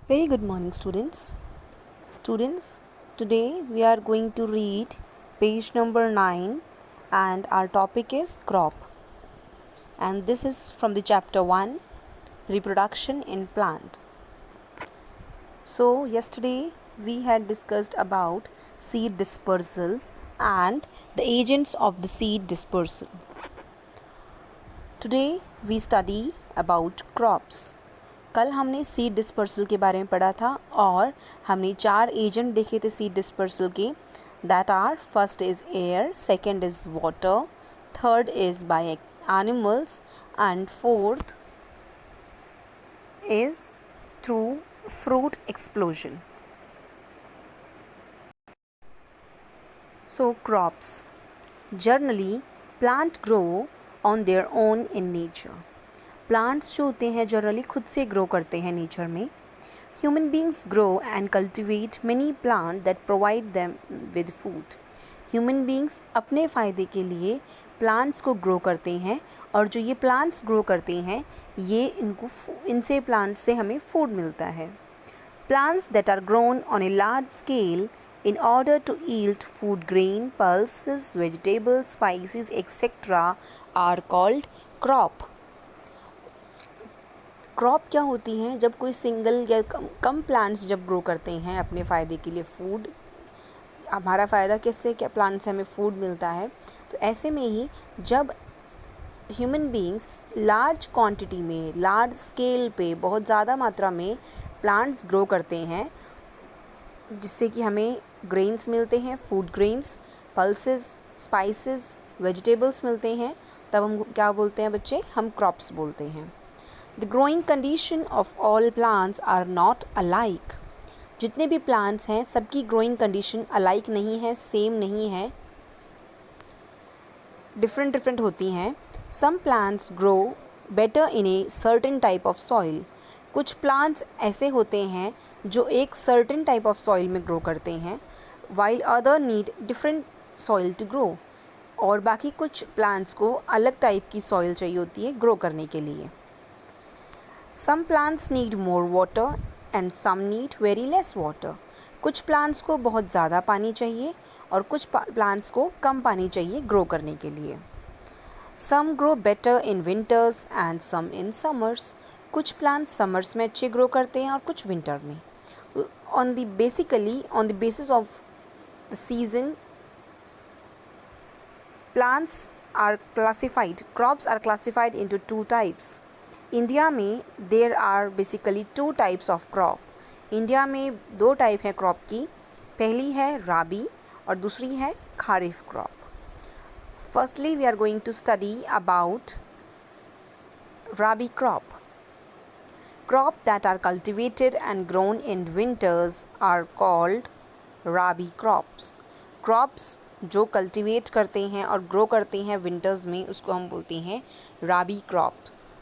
Very good morning, students. Students, today we are going to read page number 9 and our topic is crop. And this is from the chapter 1, reproduction in plant. So, yesterday we had discussed about seed dispersal and the agents of the seed dispersal. Today we study about crops. कल हमने seed dispersal के बारे में पढ़ा था और हमने 4 agent देखे थे सीड डिस्पर्सल के, that are first is air, second is water, third is by animals and fourth is through fruit explosion. So crops. Generally, plant grow on their own in nature. Plants जो होते हैं generally खुद से grow करते हैं nature में. Human beings grow and cultivate many plants that provide them with food. Human beings अपने फ़ायदे के लिए प्लांट्स को ग्रो करते हैं और जो ये प्लांट्स ग्रो करते हैं ये इनसे प्लांट्स से हमें फूड मिलता है. Plants that are grown on a large scale in order to yield food grain, pulses, vegetables, spices, etc. are called crop. Crop क्या होती हैं? जब कोई सिंगल या कम प्लांट्स जब ग्रो करते हैं अपने फ़ायदे के लिए फूड, हमारा फ़ायदा किससे, क्या प्लांट से हमें फूड मिलता है, तो ऐसे में ही जब ह्यूमन बींग्स लार्ज क्वांटिटी में, लार्ज स्केल पे, बहुत ज़्यादा मात्रा में प्लांट्स ग्रो करते हैं जिससे कि हमें ग्रेन्स मिलते हैं, food grains, pulses, spices, vegetables मिलते हैं, तब हम क्या बोलते हैं बच्चे? हम क्रॉप्स बोलते हैं. The growing condition of all plants are not alike. जितने भी प्लांट्स हैं सबकी ग्रोइंग कंडीशन अलाइक नहीं है, सेम नहीं है, डिफरेंट होती हैं. Some plants grow better in a certain type of soil. कुछ प्लांट्स ऐसे होते हैं जो एक सर्टेन टाइप ऑफ सॉइल में ग्रो करते हैं, while other need different soil to grow. और बाकी कुछ प्लांट्स को अलग टाइप की सॉइल चाहिए होती है ग्रो करने के लिए. Some plants need more water and some need very less water. कुछ प्लांट्स को बहुत ज़्यादा पानी चाहिए और कुछ प्लांट्स को कम पानी चाहिए ग्रो करने के लिए. Some grow better in winters and some in summers. कुछ प्लांट्स समर्स में अच्छे ग्रो करते हैं और कुछ विंटर में. On the basis of the season, plants are classified, crops are classified into 2 types. India में there are basically 2 types of crop. India में 2 टाइप हैं क्रॉप की. पहली है राबी और दूसरी है kharif crop. Firstly we are going to study about rabi crop. Crop that are cultivated and grown in winters are called rabi crops. Crops जो कल्टिवेट करते हैं और ग्रो करते हैं विंटर्स में उसको हम बोलते हैं राबी crop.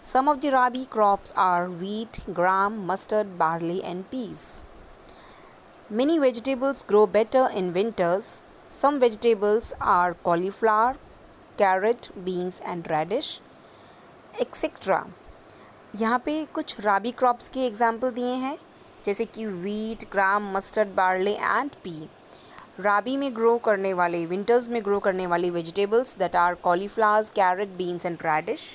Some of the rabi crops are wheat, gram, mustard, barley and peas. Many vegetables grow better in winters. Some vegetables are cauliflower, carrot, beans and radish, etc. यहाँ पे कुछ राबी क्रॉप्स के एग्जाम्पल दिए हैं जैसे कि wheat, gram, mustard, barley and pea. राबी में grow करने वाले, विंटर्स में ग्रो करने वाली vegetables that are cauliflowers, carrot, beans and radish.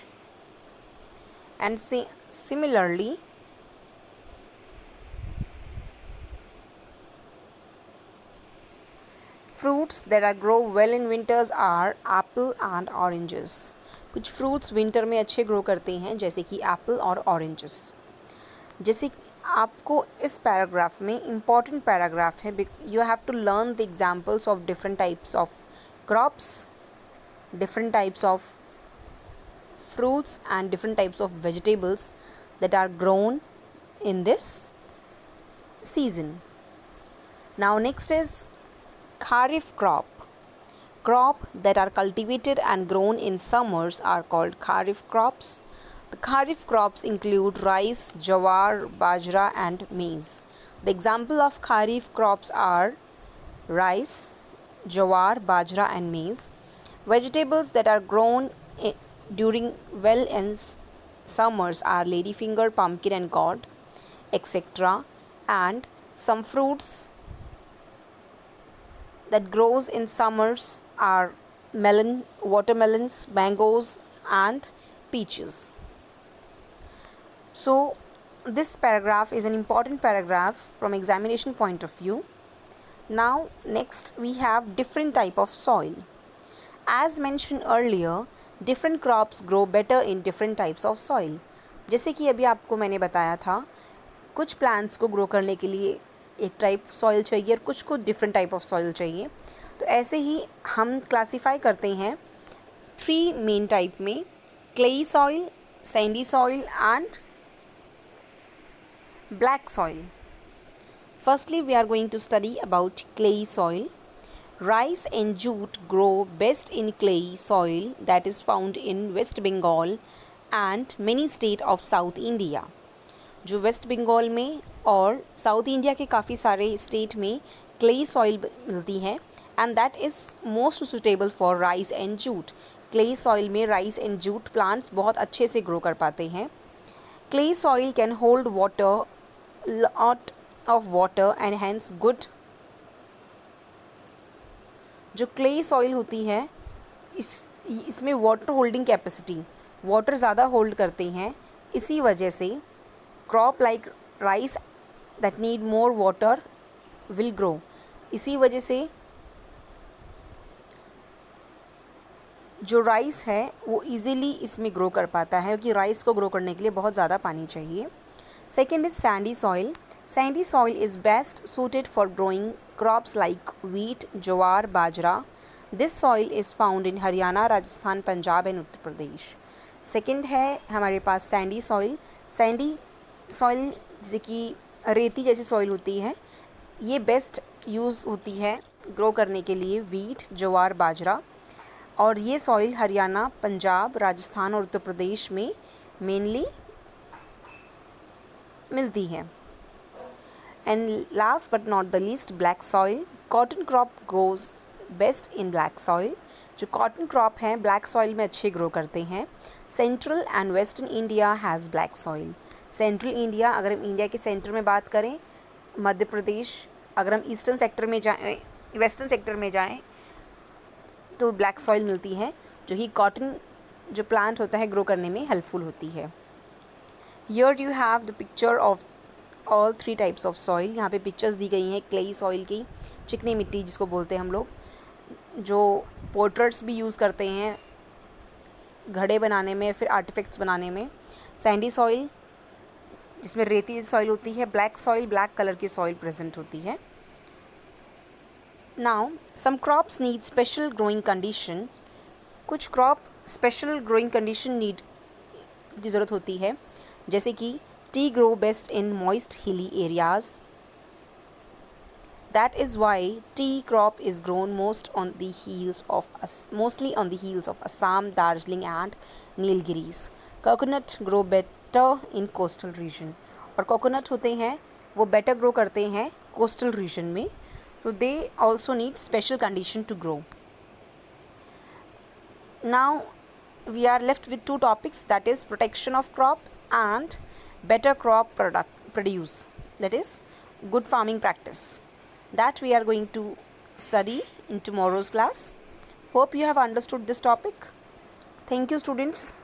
And similarly, fruits that are grow well in winters are apple and oranges. कुछ फ्रूट्स विंटर में अच्छे grow करते हैं जैसे कि एप्पल और ऑरेंजेस. जैसे आपको इस पैराग्राफ में इम्पॉर्टेंट पैराग्राफ है, you have to learn the examples of different types of crops, different types of fruits and different types of vegetables that are grown in this season. Now next is kharif crop. Crop that are cultivated and grown in summers are called kharif crops. The kharif crops include rice, jawar, bajra and maize. The example of kharif crops are rice, jawar, bajra and maize. Vegetables that are grown during well in summers are ladyfinger, pumpkin and gourd, etc. and some fruits that grows in summers are melon, watermelons, mangoes and peaches. So this paragraph is an important paragraph from examination point of view. Now next we have different type of soil. As mentioned earlier, different crops grow better in different types of soil. जैसे कि अभी आपको मैंने बताया था, कुछ plants को grow करने के लिए एक टाइप सॉइल चाहिए और कुछ को डिफरेंट टाइप ऑफ सॉइल चाहिए. तो ऐसे ही हम क्लासीफाई करते हैं 3 मेन टाइप में: clayey soil, Sandy soil and black soil. Firstly, we are going to study about clay soil. Rice and jute grow best in clay soil that is found in West Bengal and many states of South India. जो waste Bengal में और south India के काफ़ी सारे state में clay soil मिलती है and that is most suitable for rice and jute. Clayey soil में राइस एंड जूट प्लांट्स बहुत अच्छे से ग्रो कर पाते हैं. Clayey soil can hold water, lot of water and hence good. जो क्लेई सॉइल होती है इसमें वाटर होल्डिंग कैपेसिटी, वाटर ज़्यादा होल्ड करते हैं. इसी वजह से crop like rice that need more water will grow. इसी वजह से जो राइस है वो इजीली इसमें ग्रो कर पाता है, क्योंकि राइस को ग्रो करने के लिए बहुत ज़्यादा पानी चाहिए. Second is Sandy soil. Sandy soil is best suited for growing crops like wheat, jowar, bajra. This soil is found in Haryana, Rajasthan, Punjab and Uttar Pradesh. Second है हमारे पास सैंडी सॉइल. सैंडी सॉइल जैसे कि रेती जैसी soil होती है, ये best use होती है ग्रो करने के लिए वीट, जवार, बाजरा. और ये सॉइल हरियाणा, पंजाब, राजस्थान और उत्तर प्रदेश में मेनली मिलती है. And last but not the least, black soil. Cotton crop grows best in black soil. जो cotton crop हैं black soil में अच्छे grow करते हैं. Central and Western India has black soil. Central India, अगर हम इंडिया के सेंटर में बात करें, मध्य प्रदेश, अगर हम ईस्टर्न सेक्टर में जाएँ, वेस्टर्न सेक्टर में जाएँ तो ब्लैक सॉइल मिलती है, जो ही कॉटन जो प्लांट होता है ग्रो करने में हेल्पफुल होती है. Here you have the picture of all 3 types of soil. यहाँ पे पिक्चर्स दी गई हैं क्लेई सॉइल की, चिकनी मिट्टी जिसको बोलते हैं हम लोग, जो पोर्ट्रेट्स भी यूज़ करते हैं घड़े बनाने में, फिर आर्टिफैक्ट्स बनाने में. सैंडी सॉइल जिसमें रेती सॉइल होती है. ब्लैक सॉइल, ब्लैक कलर की सॉइल प्रेजेंट होती है. Now some crops need special growing condition. कुछ crop special growing condition need की ज़रूरत होती है, जैसे कि tea grow best in moist hilly areas. That is why tea crop is grown mostly on the hills of Assam, Darjeeling and Nilgiris. Coconut grow better in coastal region. और coconut होते हैं वो better grow करते हैं coastal region में, so they also need special condition to grow. Now we are left with 2 topics, that is protection of crop and better crop produce, that is good farming practice, that we are going to study in tomorrow's class. Hope you have understood this topic. Thank you students.